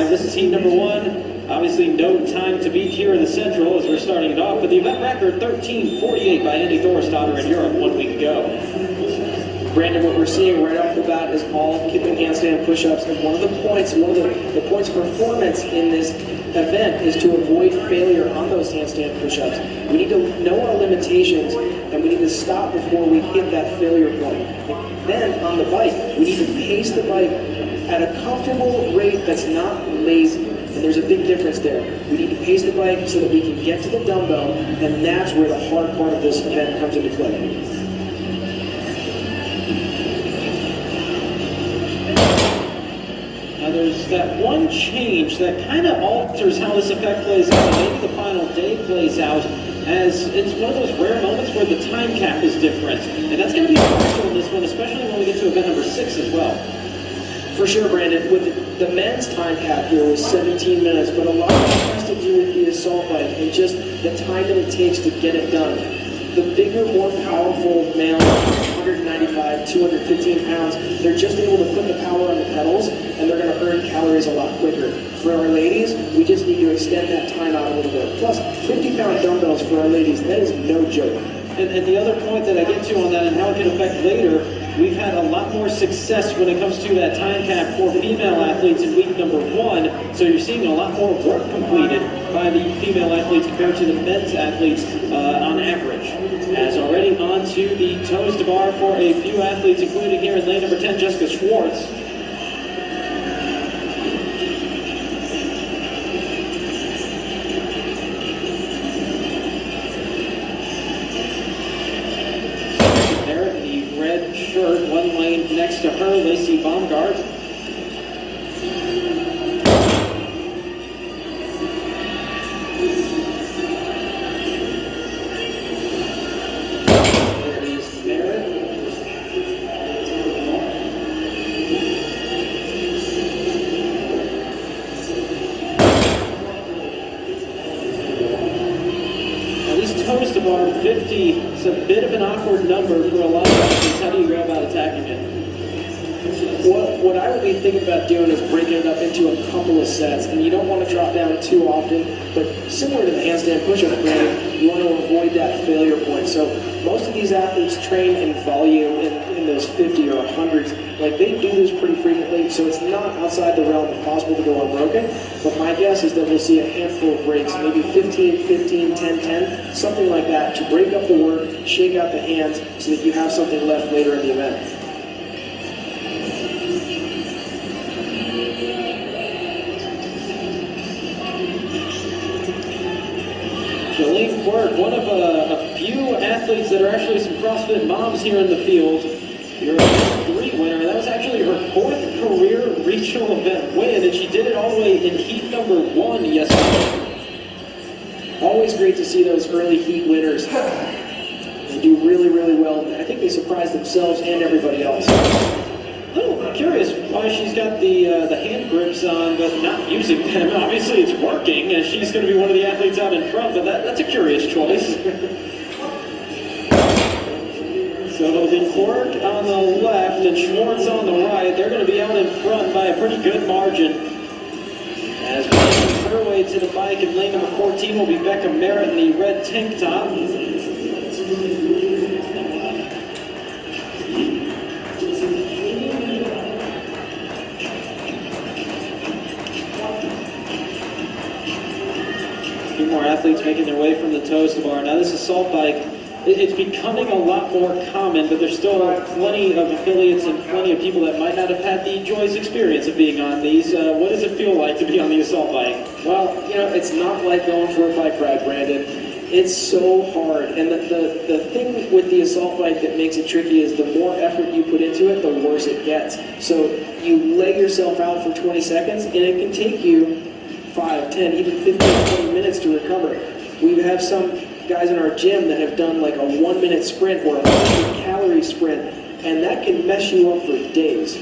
5. This is heat number 1. Obviously no time to beat here in the Central as we're starting it off, but the event record 13:48 by Andy Thorstadter in Europe 1 week ago. Brandon, what we're seeing right off the bat is all kipping handstand push-ups, and one of the points of performance in this event is to avoid failure on those handstand push-ups. We need to know our limitations, and we need to stop before we hit that failure point. Then on the bike, we need to pace the bike at a comfortable rate that's not lazy. And there's a big difference there. We need to pace the bike so that we can get to the dumbbell, and that's where the hard part of this event comes into play. Now there's that one change that kind of alters how this effect plays out, and maybe the final day plays out, as it's one of those rare moments where the time cap is different. And that's going to be a factor in this one, especially when we get to event number 6 as well. For sure, Brandon. With the men's time cap here was 17 minutes, but a lot of it has to do with the assault bike and just the time that it takes to get it done. The bigger, more powerful males, 195, 215 pounds, they're just able to put the power on the pedals, and they're going to earn calories a lot quicker. For our ladies, we just need to extend that time out a little bit. Plus, 50-pound dumbbells for our ladies, that is no joke. And the other point that I get to on that and how it can affect later, we've had a lot more success when it comes to that time cap for female athletes in week number 1. So you're seeing a lot more work completed by the female athletes compared to the men's athletes on average. As already on to the toes to bar for a few athletes, including here in lane number 10, Jessica Schwartz. Shirt, one lane next to her, Lacey Baumgart. There is Merritt. Now these toes to bar 50 is a bit of an awkward number for a lot of athletes. How do you go about attacking it? What I would be thinking about doing is breaking it up into a couple of sets, and you don't want to drop down too often, but similar to the handstand push-up, Brandon, you want to avoid that failure point. So most of these athletes train in volume in those 50 or 100s. Like, they do this pretty frequently, so it's not outside the realm of possible to go unbroken, but my guess is that we'll see a handful of breaks, maybe 15, 15, 10, 10, something like that, to break up the work, shake out the hands, so that you have something left later in the event. Jolene Quirk, one of a few athletes that are actually some CrossFit moms here in the field. You're a 3 winner. That was actually her 4th career regional event win, and she did it all the way in heat number 1 yesterday. Always great to see those early heat winners. They do really, really well. I think they surprise themselves and everybody else. I'm curious why she's got the hand grips on but not using them. Obviously it's working, and she's going to be one of the athletes out in front, but that's a curious choice. So the Quirk on the left and Schwartz on the right, they're going to be out in front by a pretty good margin. As we make her way to the bike, in lane number 14 will be Becca Merritt in the red tank top. A few more athletes making their way from the toes to bar. Now this assault bike, it's becoming a lot more common, but there's still plenty of affiliates and plenty of people that might not have had the joyous experience of being on these. What does it feel like to be on the assault bike? Well, you know, it's not like going for a bike ride, Brandon. It's so hard, and the thing with the assault bike that makes it tricky is the more effort you put into it, the worse it gets. So you lay yourself out for 20 seconds, and it can take you 5, 10, even 15, 20 minutes to recover. We have some guys in our gym that have done like a 1-minute sprint or a 100-calorie sprint, and that can mess you up for days.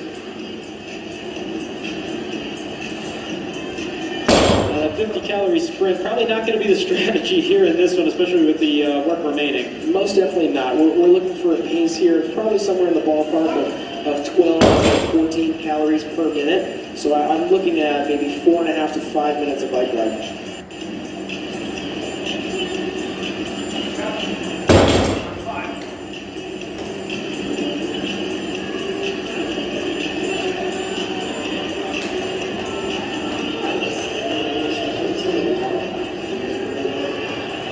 A 50-calorie sprint, probably not going to be the strategy here in this one, especially with the work remaining. Most definitely not. We're looking for a pace here, probably somewhere in the ballpark of 12 to 14 calories per minute. So I'm looking at maybe 4.5 to 5 minutes of bike ride.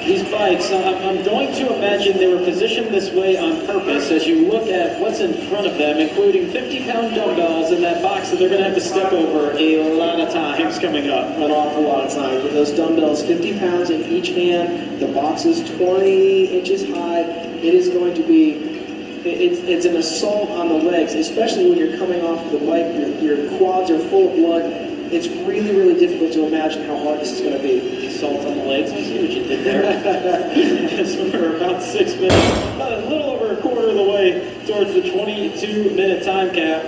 These bikes, I'm going to imagine they were positioned this way on purpose as you look at what's in front of them, including 50-pound dumbbells in that box that they're going to have to step over a lot of times coming up. An awful lot of times. With those dumbbells, 50 pounds in each hand, the box is 20 inches high. It is going to be, it's an assault on the legs, especially when you're coming off of the bike. Your quads are full of blood. It's really, really difficult to imagine how hard this is going to be. Assault on the legs. I see what you did there. As we're about 6 minutes, a little over a quarter of the way towards the 22-minute time cap.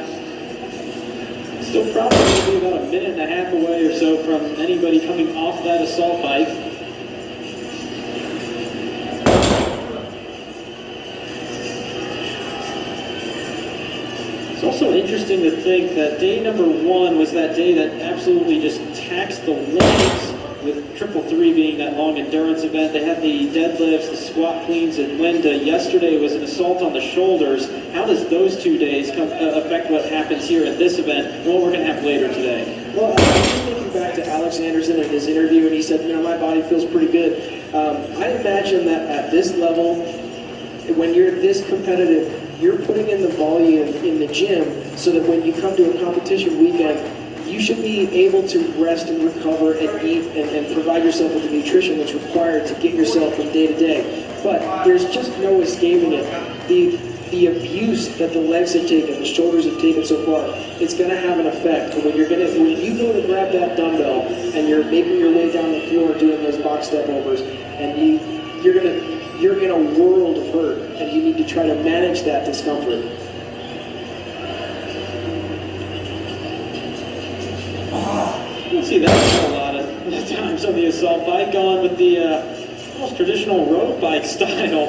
Still probably going to be about a minute and a half away or so from anybody coming off that assault bike. It's also interesting to think that day number 1 was that day that absolutely just taxed the legs, with Triple 3 being that long endurance event. They had the deadlifts, the squat cleans, and Linda. Yesterday was an assault on the shoulders. How does those 2 days affect what happens here at this event and what we're going to have later today? Well, I was thinking back to Alex Anderson in his interview, and he said, my body feels pretty good. I imagine that at this level, when you're this competitive, you're putting in the volume in the gym so that when you come to a competition weekend, you should be able to rest and recover and eat and provide yourself with the nutrition that's required to get yourself from day to day. But there's just no escaping it. The abuse that the legs have taken, the shoulders have taken so far, it's going to have an effect. And when you go to grab that dumbbell and you're making your way down the floor doing those box step overs, and you're in a world of hurt, and you need to try to manage that discomfort. You'll see that a lot of times on the assault bike, going with the almost traditional road bike style.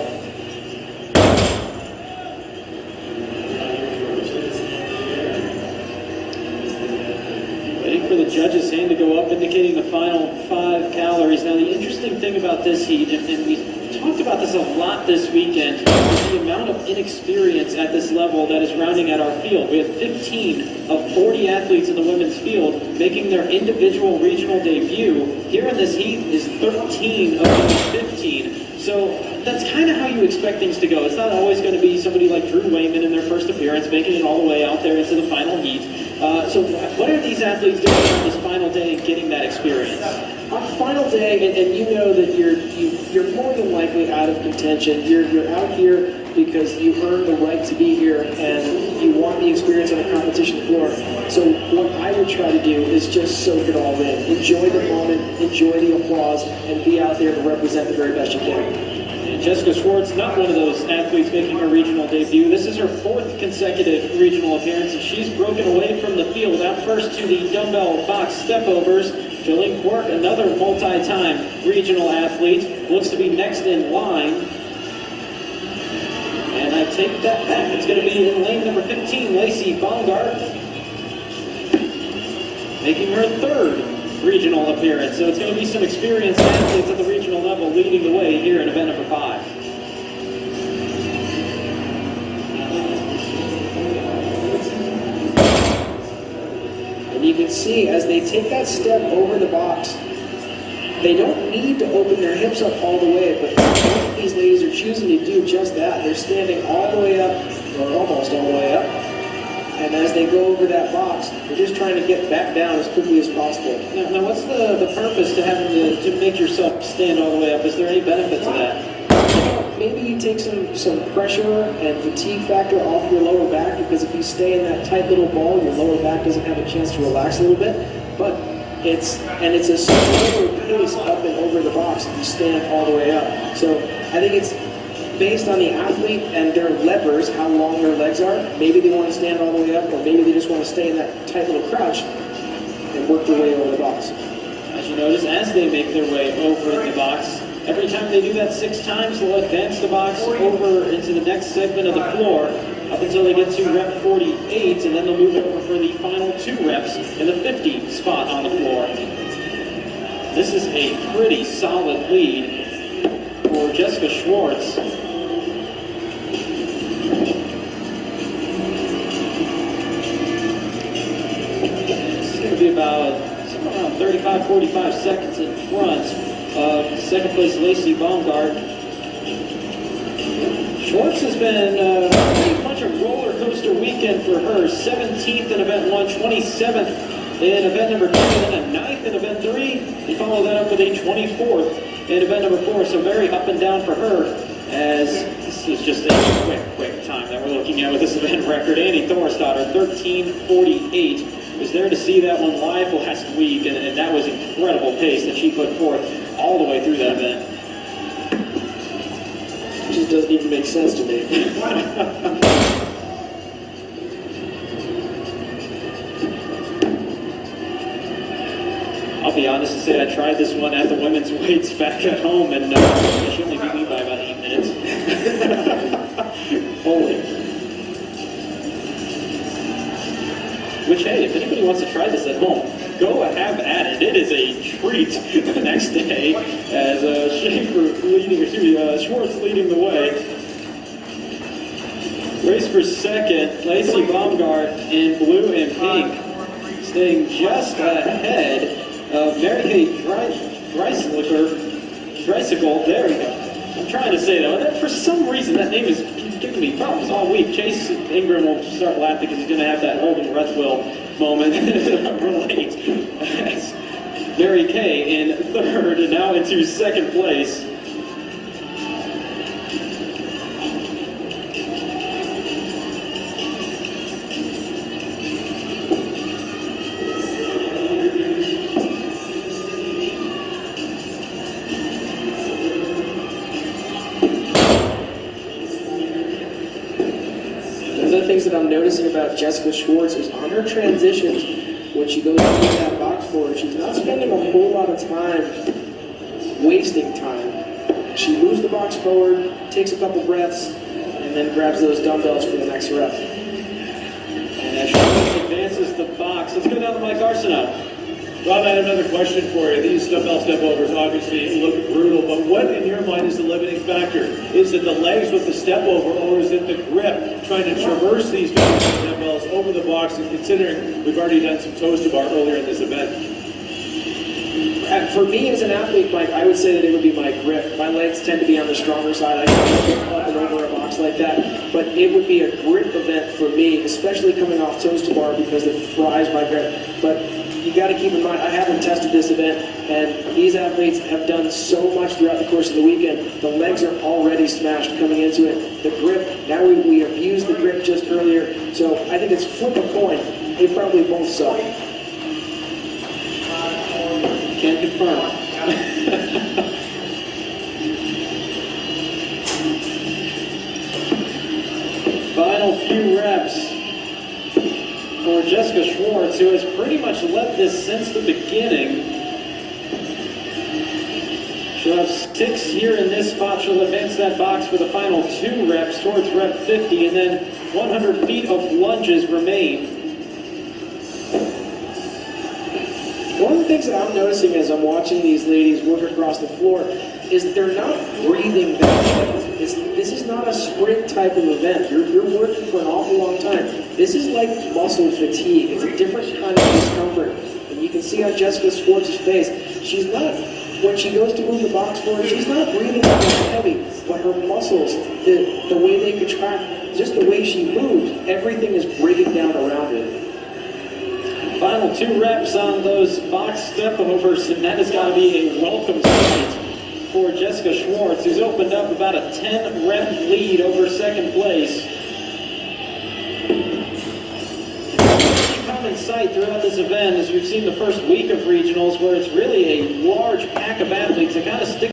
Waiting for the judge's hand to go up, indicating the final 5 calories. Now, the interesting thing about this heat, and we talked about this a lot this weekend, is the amount of inexperience at this level that is rounding at our field. We have 15 of 40 athletes in the women's field making their individual regional debut. Here in this heat is 13 of those 15. So that's kind of how you expect things to go. It's not always going to be somebody like Drew Wayman in their first appearance making it all the way out there into the final heat. So what are these athletes doing on this final day and getting that experience? On final day, and you know that you're more than likely out of contention. You're out here because you earned the right to be here and you want the experience on the competition floor. So what I would try to do is just soak it all in. Enjoy the moment, enjoy the applause, and be out there to represent the very best you can. Jessica Schwartz, not one of those athletes making her regional debut. This is her 4th consecutive regional appearance, and she's broken away from the field. Out first to the dumbbell box step overs. Jolene Quirk, another multi-time regional athlete, looks to be next in line. And I take that back. It's going to be in lane number 15, Lacey Bongart, making her 3rd regional appearance. So it's going to be some experienced athletes at the regional level leading the way here in event number 5. And you can see as they take that step over the box, they don't need to open their hips up all the way, but both of these ladies are choosing to do just that. They're standing all the way up, or almost all the way up. And as they go over that box, they're just trying to get back down as quickly as possible. Now what's the purpose to having to make yourself stand all the way up? Is there any benefit to that? Maybe you take some pressure and fatigue factor off your lower back, because if you stay in that tight little ball, your lower back doesn't have a chance to relax a little bit. But it's a slower pace up and over the box if you stand all the way up. So I think it's based on the athlete and their levers, how long their legs are. Maybe they want to stand all the way up, or maybe they just want to stay in that tight little crouch and work their way over the box. As you notice, as they make their way over the box, every time they do that 6 times, they'll advance the box over into the next segment of the floor. up until they get to rep 48, and then they'll move over for the final 2 reps in the 50 spot on the floor. This is a pretty solid lead for Jessica Schwartz. It's going to be about somewhere around 35-45 seconds in front of second place Lacey Baumgart. Schwartz has been pretty much a roller coaster weekend for her. 17th in event 1, 27th in event number 2, and then a 9th in event 3. You follow that up with a 24th in event number 4. So very up and down for her, as this is just a quick time that we're looking at with this event record. Annie Thorisdottir, 13:48. Was there to see that one live last week, and that was incredible pace that she put forth all the way through that event. It just doesn't even make sense to me. I'll be honest and say I tried this one at the women's weights back at home, and she only beat me by about 8 minutes. Only. Which, hey, if anybody wants to try this at home, go have at it. It is a treat the next day as Schwartz leading the way. Race for second, Lacey Baumgart in blue and pink, staying just ahead of Mary Kay Dreisicle. There we go. I'm trying to say that. And for some reason, that name is giving me problems all week. Chase Ingram will start laughing because he's going to have that holding breath will moment relate. As Mary Kay in third and now into second place. Things that I'm noticing about Jessica Schwartz is on her transitions when she goes into that box forward, she's not spending a whole lot of time wasting time. She moves the box forward, takes a couple breaths, and then grabs those dumbbells for the next rep. And as Schwartz advances the box, let's go down to Mike Arsenault. Rob, I have another question for you. These dumbbell step overs obviously look brutal, but what in your mind is the limiting factor? Is it the legs with the step over, or is it the grip trying to traverse these dumbbells over the box, and considering we've already done some toes to bar earlier in this event? For me as an athlete, Mike, I would say that it would be my grip. My legs tend to be on the stronger side. I can't get up and over a box like that. But it would be a grip event for me, especially coming off toes to bar, because it fries my grip. But you got to keep in mind, I haven't tested this event, and these athletes have done so much throughout the course of the weekend. The legs are already smashed coming into it. The grip, now we abused the grip just earlier, so I think it's flip a coin. They probably both suck. Can't confirm. Final few reps for Jessica Schwartz, who has pretty much led this since the beginning. She'll have 6 here in this spot. She'll advance that box for the final 2 reps towards rep 50, and then 100 feet of lunges remain. One of the things that I'm noticing as I'm watching these ladies work across the floor is that they're not breathing that heavy. This is not a sprint type of event. You're working for an awful long time. This is like muscle fatigue. It's a different kind of discomfort. And you can see on Jessica Schwartz's face, she's not, when she goes to move the box forward, she's not breathing that heavy. But her muscles, the way they contract, just the way she moves, everything is breaking down around her. Final 2 reps on those box step overs, and that has got to be a welcome sight for Jessica Schwartz, who's opened up about a 10-rep lead over second place. Common sight throughout this event, as we've seen the first week of regionals, where it's really a large pack of athletes that kind of stick